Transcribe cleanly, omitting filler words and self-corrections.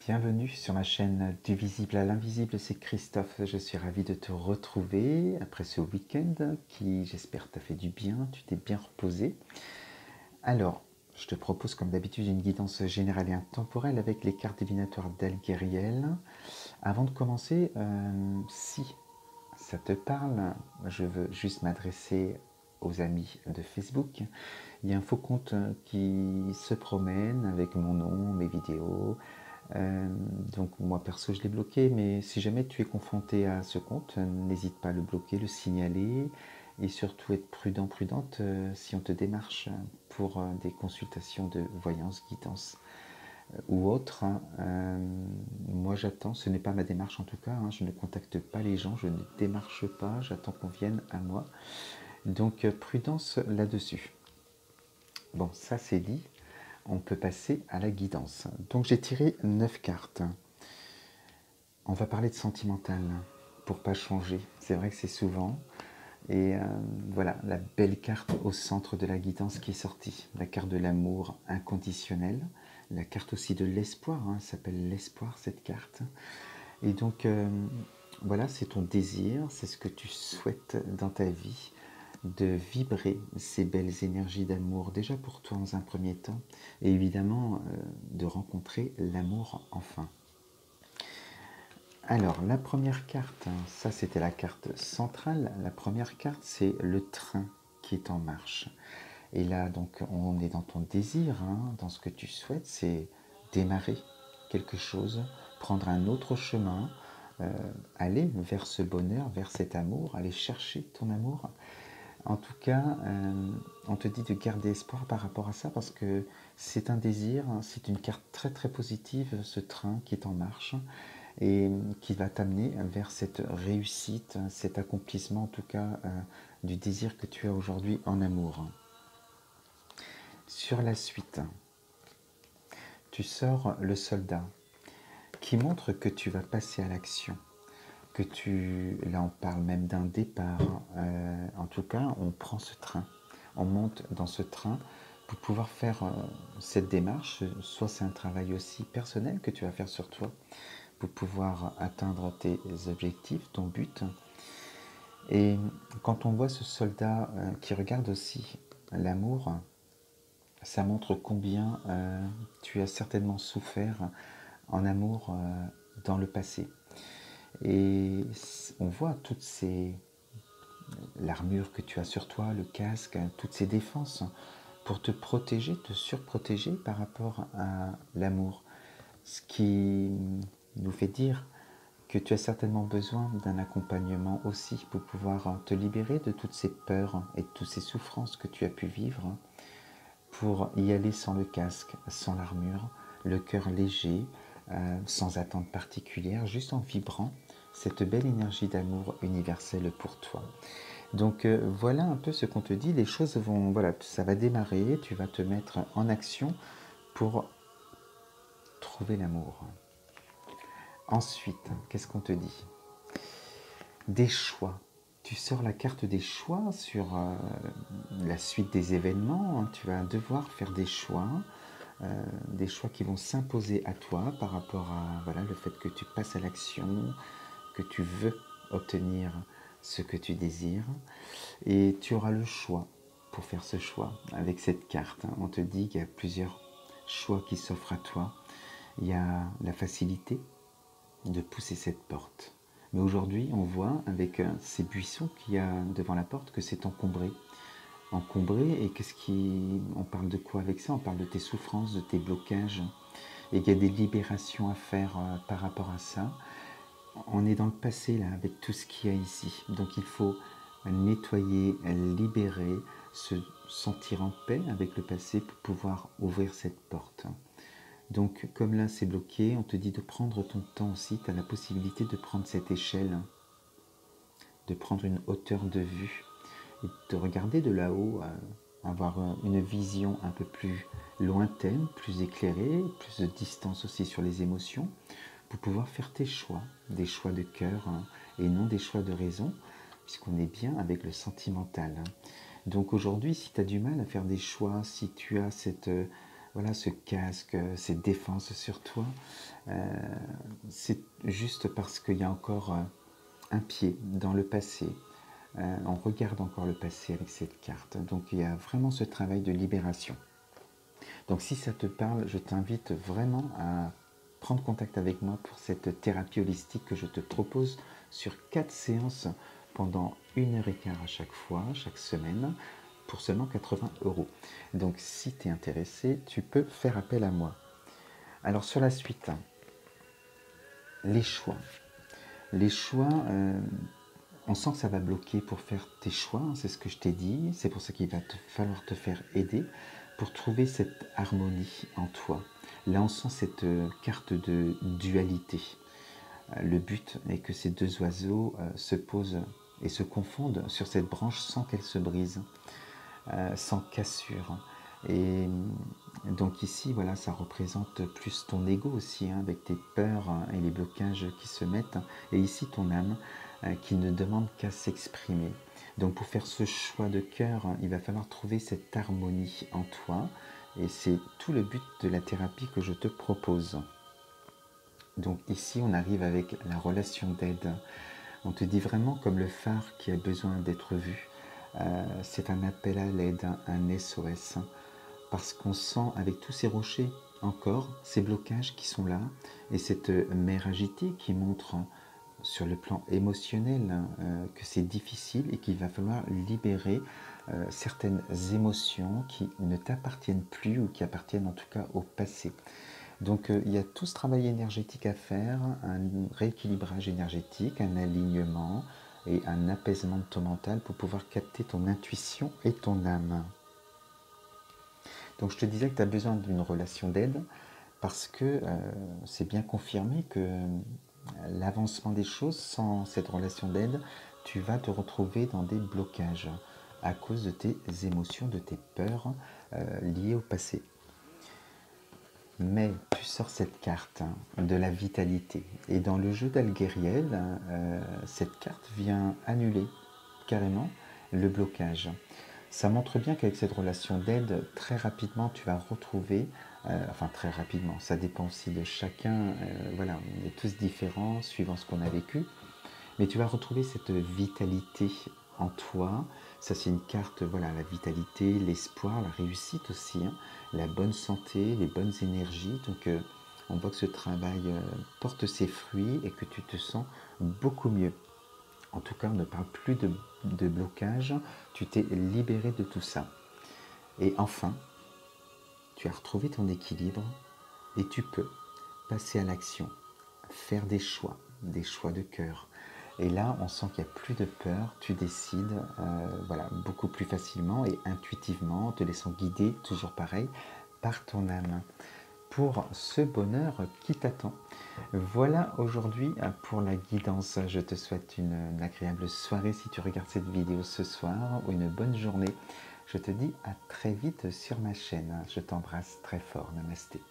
Bienvenue sur ma chaîne Du visible à l'invisible, c'est Christophe. Je suis ravi de te retrouver après ce week-end qui, j'espère, t'a fait du bien, tu t'es bien reposé. Alors, je te propose comme d'habitude une guidance générale et intemporelle avec les cartes divinatoires d'Alguériel. Avant de commencer, si ça te parle, je veux juste m'adresser aux amis de Facebook. Il y a un faux compte qui se promène avec mon nom, mes vidéos. Donc moi perso je l'ai bloqué, mais si jamais tu es confronté à ce compte, n'hésite pas à le bloquer, le signaler et surtout être prudente si on te démarche pour des consultations de voyance, guidance ou autre. Moi j'attends, ce n'est pas ma démarche en tout cas, je ne contacte pas les gens, je ne démarche pas, j'attends qu'on vienne à moi. Donc prudence là-dessus. Bon, ça c'est dit, on peut passer à la guidance. Donc j'ai tiré 9 cartes. On va parler de sentimental pour pas changer. C'est vrai que c'est souvent. Et voilà, la belle carte au centre de la guidance qui est sortie. La carte de l'amour inconditionnel. La carte aussi de l'espoir. Elle s'appelle l'espoir cette carte. Et donc voilà, c'est ton désir, c'est ce que tu souhaites dans ta vie, de vibrer ces belles énergies d'amour, déjà pour toi dans un premier temps, et évidemment de rencontrer l'amour enfin. Alors, la première carte, ça c'était la carte centrale. La première carte, c'est le train qui est en marche. Et là, donc, on est dans ton désir, dans ce que tu souhaites, c'est démarrer quelque chose, prendre un autre chemin, aller vers ce bonheur, vers cet amour, aller chercher ton amour. En tout cas, on te dit de garder espoir par rapport à ça parce que c'est un désir, c'est une carte très très positive, ce train qui est en marche et qui va t'amener vers cette réussite, cet accomplissement en tout cas du désir que tu as aujourd'hui en amour. Sur la suite, tu sors le soldat qui montre que tu vas passer à l'action, que là on parle même d'un départ, en tout cas on prend ce train, on monte dans ce train pour pouvoir faire cette démarche, soit c'est un travail aussi personnel que tu vas faire sur toi, pour pouvoir atteindre tes objectifs, ton but. Et quand on voit ce soldat qui regarde aussi l'amour, ça montre combien tu as certainement souffert en amour dans le passé. Et on voit l'armure que tu as sur toi, le casque, toutes ces défenses pour te protéger, te surprotéger par rapport à l'amour. Ce qui nous fait dire que tu as certainement besoin d'un accompagnement aussi pour pouvoir te libérer de toutes ces peurs et de toutes ces souffrances que tu as pu vivre, pour y aller sans le casque, sans l'armure, le cœur léger, sans attente particulière, juste en vibrant cette belle énergie d'amour universelle pour toi. Donc voilà un peu ce qu'on te dit, les choses vont, voilà, ça va démarrer, tu vas te mettre en action pour trouver l'amour. Ensuite, qu'est-ce qu'on te dit? Des choix. Tu sors la carte des choix sur la suite des événements. Tu vas devoir faire des choix qui vont s'imposer à toi par rapport à voilà, le fait que tu passes à l'action, que tu veux obtenir ce que tu désires. Et tu auras le choix pour faire ce choix avec cette carte. On te dit qu'il y a plusieurs choix qui s'offrent à toi. Il y a la facilité de pousser cette porte. Mais aujourd'hui, on voit avec ces buissons qu'il y a devant la porte que c'est encombré. Encombré, et on parle de quoi avec ça? On parle de tes souffrances, de tes blocages, et qu'il y a des libérations à faire par rapport à ça. On est dans le passé là, avec tout ce qu'il y a ici. Donc il faut nettoyer, libérer, se sentir en paix avec le passé pour pouvoir ouvrir cette porte. Donc comme là c'est bloqué, on te dit de prendre ton temps aussi, tu as la possibilité de prendre cette échelle, de prendre une hauteur de vue, et de regarder de là-haut, avoir une vision un peu plus lointaine, plus éclairée, plus de distance aussi sur les émotions, pour pouvoir faire tes choix, des choix de cœur et non des choix de raison, puisqu'on est bien avec le sentimental. Donc aujourd'hui, si tu as du mal à faire des choix, si tu as cette voilà, se casse, ces défenses sur toi, c'est juste parce qu'il y a encore un pied dans le passé. On regarde encore le passé avec cette carte. Donc il y a vraiment ce travail de libération. Donc si ça te parle, je t'invite vraiment à prendre contact avec moi pour cette thérapie holistique que je te propose sur 4 séances pendant 1h15 à chaque fois, chaque semaine, pour seulement 80 €. Donc si tu es intéressé, tu peux faire appel à moi. Alors sur la suite, les choix. Les choix, on sent que ça va bloquer pour faire tes choix, c'est ce que je t'ai dit, c'est pour ça qu'il va falloir te faire aider pour trouver cette harmonie en toi. Là, on sent cette carte de dualité. Le but est que ces deux oiseaux se posent et se confondent sur cette branche sans qu'elle se brise, sans cassure. Et donc ici, voilà, ça représente plus ton ego aussi, hein, avec tes peurs et les blocages qui se mettent. Et ici, ton âme qui ne demande qu'à s'exprimer. Donc pour faire ce choix de cœur, il va falloir trouver cette harmonie en toi. Et c'est tout le but de la thérapie que je te propose. Donc ici, on arrive avec la relation d'aide. On te dit vraiment comme le phare qui a besoin d'être vu. C'est un appel à l'aide, un SOS. Parce qu'on sent avec tous ces rochers encore, ces blocages qui sont là, et cette mer agitée qui montre sur le plan émotionnel que c'est difficile et qu'il va falloir libérer certaines émotions qui ne t'appartiennent plus ou qui appartiennent en tout cas au passé. Donc il y a tout ce travail énergétique à faire, un rééquilibrage énergétique, un alignement et un apaisement de ton mental pour pouvoir capter ton intuition et ton âme. Donc je te disais que tu as besoin d'une relation d'aide parce que c'est bien confirmé que l'avancement des choses sans cette relation d'aide, tu vas te retrouver dans des blocages à cause de tes émotions, de tes peurs liées au passé. Mais tu sors cette carte de la vitalité. Et dans le jeu d'Alguériel, cette carte vient annuler carrément le blocage. Ça montre bien qu'avec cette relation d'aide, très rapidement, tu vas retrouver, enfin très rapidement, ça dépend aussi de chacun, voilà, on est tous différents suivant ce qu'on a vécu, mais tu vas retrouver cette vitalité en toi. Ça, c'est une carte, voilà, la vitalité, l'espoir, la réussite aussi, hein, la bonne santé, les bonnes énergies. Donc, on voit que ce travail porte ses fruits et que tu te sens beaucoup mieux. En tout cas, on ne parle plus de blocage. Tu t'es libéré de tout ça. Et enfin, tu as retrouvé ton équilibre et tu peux passer à l'action, faire des choix de cœur. Et là, on sent qu'il n'y a plus de peur, tu décides voilà, beaucoup plus facilement et intuitivement, te laissant guider, toujours pareil, par ton âme, pour ce bonheur qui t'attend. Voilà aujourd'hui pour la guidance. Je te souhaite une agréable soirée si tu regardes cette vidéo ce soir, ou une bonne journée. Je te dis à très vite sur ma chaîne. Je t'embrasse très fort. Namasté.